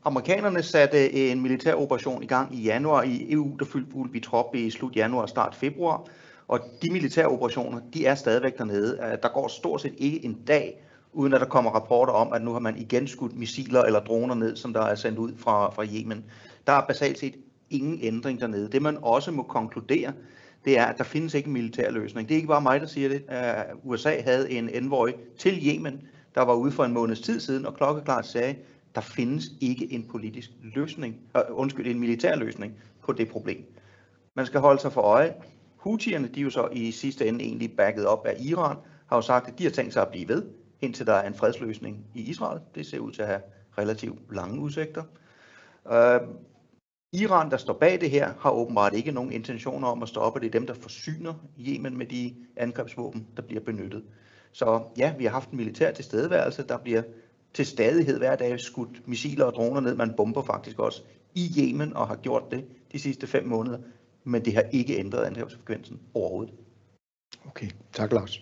Amerikanerne satte en militær operation i gang i januar i EU, der fulgte vi trop i slut januar og start februar. Og de militære operationer, de er stadigvæk dernede. Der går stort set ikke en dag, uden at der kommer rapporter om, at nu har man igen skudt missiler eller droner ned, som der er sendt ud fra Yemen. Der er basalt set ingen ændring dernede. Det man også må konkludere, det er, at der findes ikke en militær løsning. Det er ikke bare mig, der siger det. USA havde en envoy til Yemen, der var ude for en måneds tid siden, og klokkeklart sagde, der findes ikke en politisk løsning, en militær løsning på det problem. Man skal holde sig for øje. Houthierne, de er jo så i sidste ende egentlig backet op af Iran, har jo sagt, at de har tænkt sig at blive ved, indtil der er en fredsløsning i Israel. Det ser ud til at have relativt lange udsigter. Iran, der står bag det her, har åbenbart ikke nogen intentioner om at stoppe. Det er dem, der forsyner Yemen med de angrebsvåben, der bliver benyttet. Så ja, vi har haft en militær tilstedeværelse, der bliver til stadighed hver dag skudt missiler og droner ned. Man bomber faktisk også i Yemen og har gjort det de sidste 5 måneder. Men det har ikke ændret angrebsfrekvensen overhovedet. Okay, tak Lars.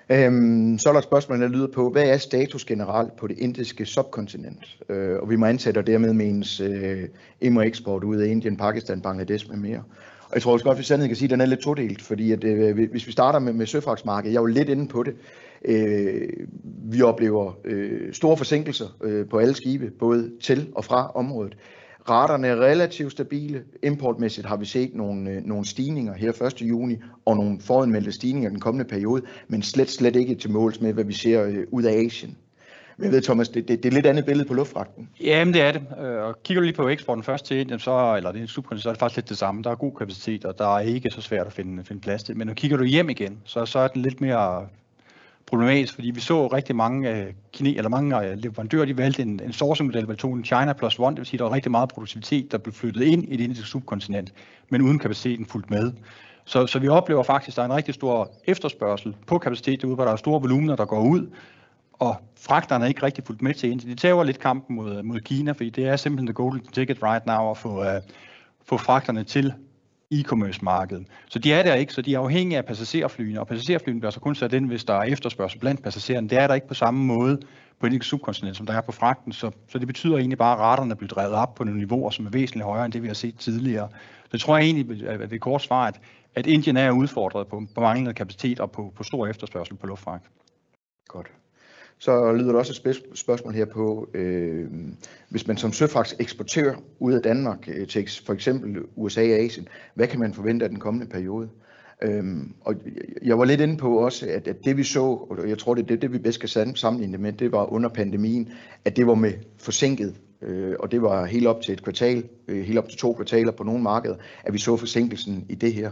Så er der et spørgsmål, der lyder på, hvad er status generelt på det indiske subkontinent? Og vi må antage, at dermed menes eksport ud af Indien, Pakistan, Bangladesh med mere. Og jeg tror også godt, vi sandheden kan sige, at den er lidt todelt, fordi at, hvis vi starter med søfragtsmarkedet, jeg er jo lidt inde på det. Vi oplever store forsinkelser på alle skibe, både til og fra området. Raterne er relativt stabile. Importmæssigt har vi set nogle stigninger her 1. juni, og nogle foranmeldte stigninger den kommende periode, men slet ikke til måls med, hvad vi ser ud af Asien. Men jeg ved, Thomas, det er et lidt andet billede på luftfragten. Jamen, det er det. Og kigger du lige på eksporten først til Indien, så er det faktisk lidt det samme. Der er god kapacitet, og der er ikke så svært at finde plads til. Men når kigger du hjem igen, så er den lidt mere problematisk, fordi vi så rigtig mange mange leverandører, de valgte en sourcing-model, hvor de tog en China plus one, det vil sige, der var rigtig meget produktivitet, der blev flyttet ind i det indiske subkontinent, men uden kapaciteten fulgt med. Så vi oplever faktisk, at der er en rigtig stor efterspørgsel på kapacitet derude, hvor der er store volumener, der går ud, og fragterne er ikke rigtig fulgt med til Indien. De tager lidt kampen mod Kina, fordi det er simpelthen the golden ticket right now at få fragterne til e-commerce-markedet. Så de er der ikke, så de er afhængige af passagerflyene, og passagerflyene bliver så kun sat ind, hvis der er efterspørgsel blandt passagererne. Det er der ikke på samme måde på det subkontinent, som der er på fragten, så det betyder egentlig bare, at raterne bliver drevet op på nogle niveauer, som er væsentligt højere end det, vi har set tidligere. Så tror jeg egentlig, at det kort svar, at Indien er udfordret på manglende kapacitet og på stor efterspørgsel på luftfragt. Godt. Så lyder der også et spørgsmål her på, hvis man som søfartseksportør ud af Danmark til for eksempel USA og Asien, hvad kan man forvente af den kommende periode? Og jeg var lidt inde på også, at det vi så, og jeg tror det vi bedst kan sammenligne det med, det var under pandemien, at det var med forsinket, og det var helt op til et kvartal, helt op til 2 kvartaler på nogle markeder, at vi så forsinkelsen i det her.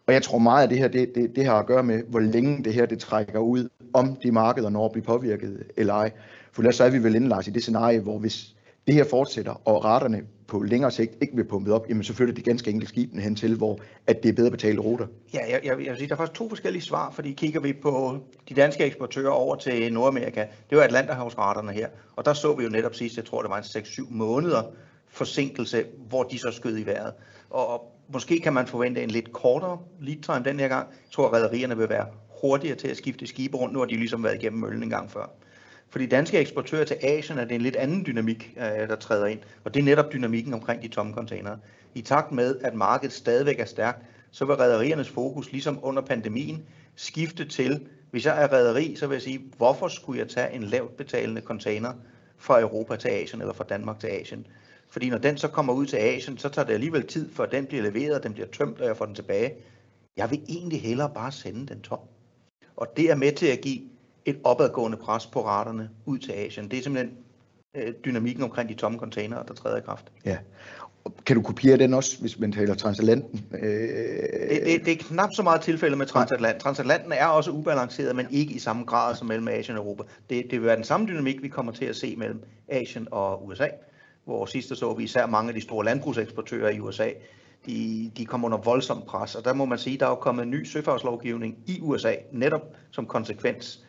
Og jeg tror meget af det her, det har at gøre med, hvor længe det her det trækker ud, om de markeder når at blive påvirket eller ej. For ellers så er vi vel inde, Lars, i det scenarie, hvor hvis det her fortsætter, og raterne på længere sigt ikke vil pumpet op, jamen så flytter de ganske enkelt skibene hen til, hvor at det er bedre betalte ruter. Ja, jeg vil sige, der er faktisk 2 forskellige svar, fordi kigger vi på de danske eksportører over til Nordamerika, det var Atlanterhavsraterne her, og der så vi jo netop sidst, jeg tror det var en 6-7 måneder forsinkelse, hvor de så skød i vejret. Og måske kan man forvente en lidt kortere lead time den her gang. Jeg tror, at rederierne vil være hurtigere til at skifte skibe rundt. Nu har de ligesom været igennem møllen en gang før. For de danske eksportører til Asien er det en lidt anden dynamik, der træder ind. Og det er netop dynamikken omkring de tomme containere. I takt med, at markedet stadigvæk er stærkt, så vil rederiernes fokus, ligesom under pandemien, skifte til, hvis jeg er rederi, så vil jeg sige, hvorfor skulle jeg tage en lavt betalende container fra Europa til Asien eller fra Danmark til Asien? Fordi når den så kommer ud til Asien, så tager det alligevel tid, før den bliver leveret, den bliver tømt, og jeg får den tilbage. Jeg vil egentlig hellere bare sende den tom. Og det er med til at give et opadgående pres på raterne ud til Asien. Det er simpelthen dynamikken omkring de tomme containere, der træder i kraft. Ja. Kan du kopiere den også, hvis man taler transatlanten? Det er knap så meget tilfælde med transatlanten. Transatlanten er også ubalanceret, men ikke i samme grad som mellem Asien og Europa. Det vil være den samme dynamik, vi kommer til at se mellem Asien og USA. Hvor sidst så vi især mange af de store landbrugseksportører i USA, de kommer under voldsomt pres, og der må man sige, der er jo kommet en ny søfartslovgivning i USA, netop som konsekvens.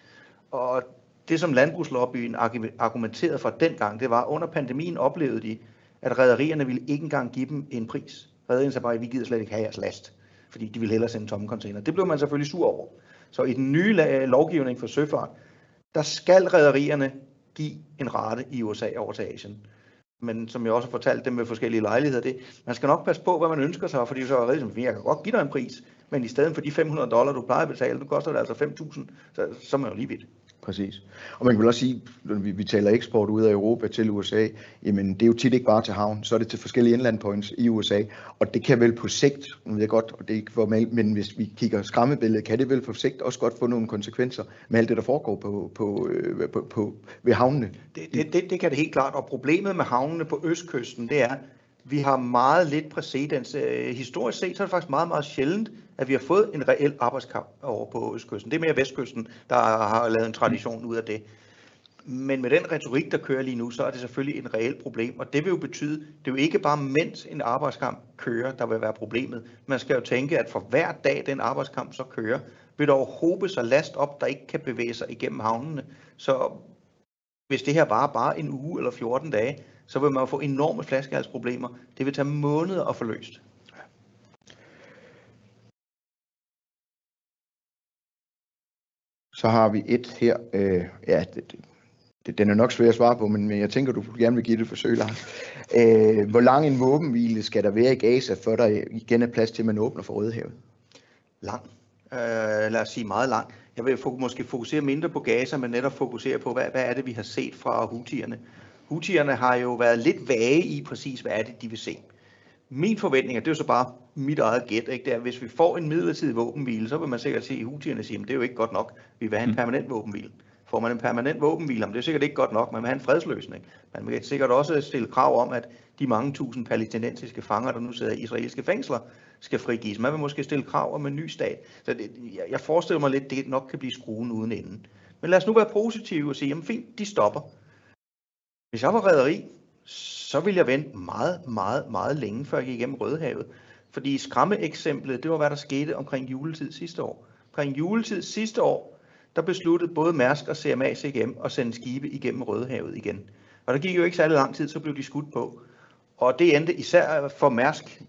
Og det som landbrugslobbyen argumenterede for dengang, det var, under pandemien oplevede de, at rederierne ville ikke engang give dem en pris. Rederierne sagde bare, vi gider slet ikke have jeres last, fordi de ville hellere sende tomme container. Det blev man selvfølgelig sur over. Så i den nye lovgivning for søfart, der skal rederierne give en rate i USA over til Asien. Men som jeg også har fortalt dem med forskellige lejligheder, man skal nok passe på, hvad man ønsker sig, fordi så er rederiet som, jeg kan godt give dig en pris, men i stedet for de $500, du plejer at betale, nu koster det altså 5.000, så er man jo lige vidt. Præcis. Og man kan vel også sige, når vi taler eksport ud af Europa til USA, jamen det er jo tit ikke bare til havn, så er det til forskellige inland points i USA, og det kan vel på sigt, nu ved jeg godt, og det er ikke formelt, men hvis vi kigger skræmmebilledet, kan det vel på sigt også godt få nogle konsekvenser med alt det, der foregår ved havnene? Det kan det helt klart, og problemet med havnene på østkysten, det er, vi har meget lidt præcedens. Historisk set så er det faktisk meget, meget sjældent, at vi har fået en reel arbejdskamp over på østkysten. Det er mere vestkysten, der har lavet en tradition ud af det. Men med den retorik, der kører lige nu, så er det selvfølgelig et reelt problem. Og det vil jo betyde, det er jo ikke bare mens en arbejdskamp kører, der vil være problemet. Man skal jo tænke, at for hver dag den arbejdskamp så kører, vil der overhobe sig last op, der ikke kan bevæge sig igennem havnene. Så hvis det her varer bare en uge eller 14 dage, så vil man få enorme flaskehalsproblemer. Det vil tage måneder at få løst. Så har vi et her. Den er nok svær at svare på, men jeg tænker, du gerne vil give det et forsøg, Lars. Hvor lang en våbenhvile skal der være i Gaza, før der igen er plads til, at man åbner for Rødehavet? Lang. Lad os sige meget lang. Jeg vil måske fokusere mindre på Gaza, men netop fokusere på, hvad er det, vi har set fra Houthierne. Houthierne har jo været lidt vage i præcis, hvad er det, de vil se. Min forventning, det er jo så bare mit eget gæt, ikke? Det er, hvis vi får en midlertidig våbenhvile, så vil man sikkert se, at Houthierne siger, at det er jo ikke godt nok. Vi vil have en permanent våbenhvile. Får man en permanent våbenhvile, det er sikkert ikke godt nok, man vil have en fredsløsning. Man vil sikkert også stille krav om, at de mange tusind palæstinensiske fanger, der nu sidder i israelske fængsler, skal frigives. Man vil måske stille krav om en ny stat. Så jeg forestiller mig lidt, at det nok kan blive skruen uden enden. Men lad os nu være positive og sige, jamen fint, de stopper. Hvis jeg var rederi, så ville jeg vente meget, meget, meget længe, før jeg gik igennem Rødehavet. Fordi skræmmeeksemplet, det var, hvad der skete omkring juletid sidste år. Omkring juletid sidste år, der besluttede både Mærsk og CMA CGM at sende skibe igennem Rødehavet igen. Og der gik jo ikke særlig lang tid, så blev de skudt på. Og det endte især for Mærsk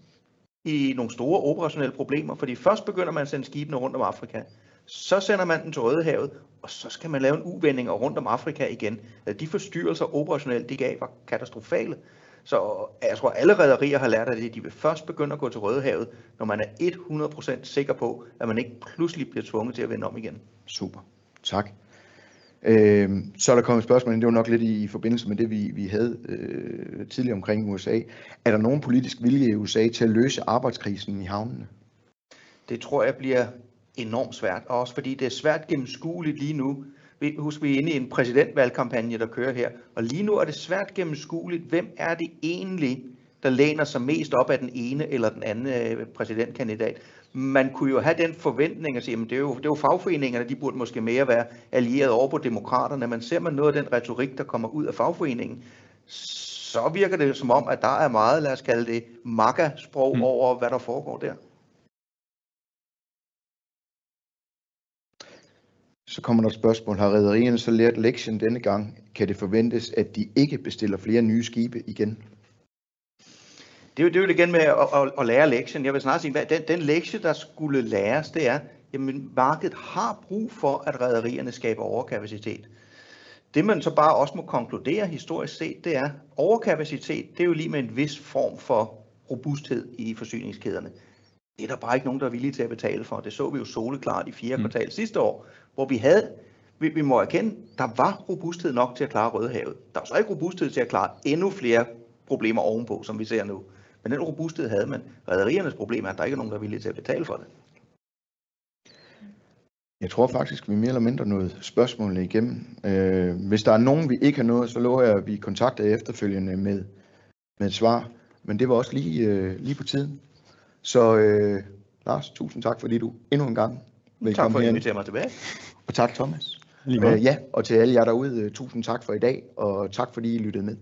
i nogle store operationelle problemer, fordi først begynder man at sende skibene rundt om Afrika. Så sender man den til Rødehavet, og så skal man lave en uvending rundt om Afrika igen. De forstyrrelser operationelt, de gav, var katastrofale. Så jeg tror, alle rederier har lært af det. De vil først begynde at gå til Rødehavet, når man er 100% sikker på, at man ikke pludselig bliver tvunget til at vende om igen. Super. Tak. Så er der kommet et spørgsmål, det var nok lidt i forbindelse med det, vi havde tidligere omkring USA. Er der nogen politisk vilje i USA til at løse arbejdskrisen i havnene? Det tror jeg bliver enormt svært, og også fordi det er svært gennemskueligt lige nu. Husk, vi er inde i en præsidentvalgkampagne, der kører her, og lige nu er det svært gennemskueligt, hvem er det egentlig, der læner sig mest op af den ene eller den anden præsidentkandidat. Man kunne jo have den forventning at sige, at det er jo fagforeningerne, de burde måske mere være allieret over på demokraterne, men ser man noget af den retorik, der kommer ud af fagforeningen, så virker det som om, at der er meget, lad os kalde det, MAGA-sprog over, hvad der foregår der. Så kommer der et spørgsmål. Har rederierne så lært lektionen denne gang? Kan det forventes, at de ikke bestiller flere nye skibe igen? Det er jo igen med at lære lektien. Jeg vil snart sige, at den lektie, der skulle læres, det er, at markedet har brug for, at rederierne skaber overkapacitet. Det man så bare også må konkludere historisk set, det er, overkapacitet, det er jo lige med en vis form for robusthed i forsyningskæderne. Det er der bare ikke nogen, der er villige til at betale for. Det så vi jo soleklart i 4. kvartal sidste år, hvor vi må erkende, der var robusthed nok til at klare Rødehavet. Der var så ikke robusthed til at klare endnu flere problemer ovenpå, som vi ser nu. Men den robusthed havde man. Rederiernes problem er, at der ikke er nogen, der er villige til at betale for det. Jeg tror faktisk, vi mere eller mindre nåede spørgsmålene igennem. Hvis der er nogen, vi ikke har nået, så lover jeg, at vi kontakter efterfølgende med et svar. Men det var også lige på tiden. Så Lars, tusind tak, fordi du endnu en gang vil tak komme for at herinde. invitere mig tilbage. Og tak, Thomas. Lige Ja, og til alle jer derude, tusind tak for i dag, og tak fordi I lyttede med.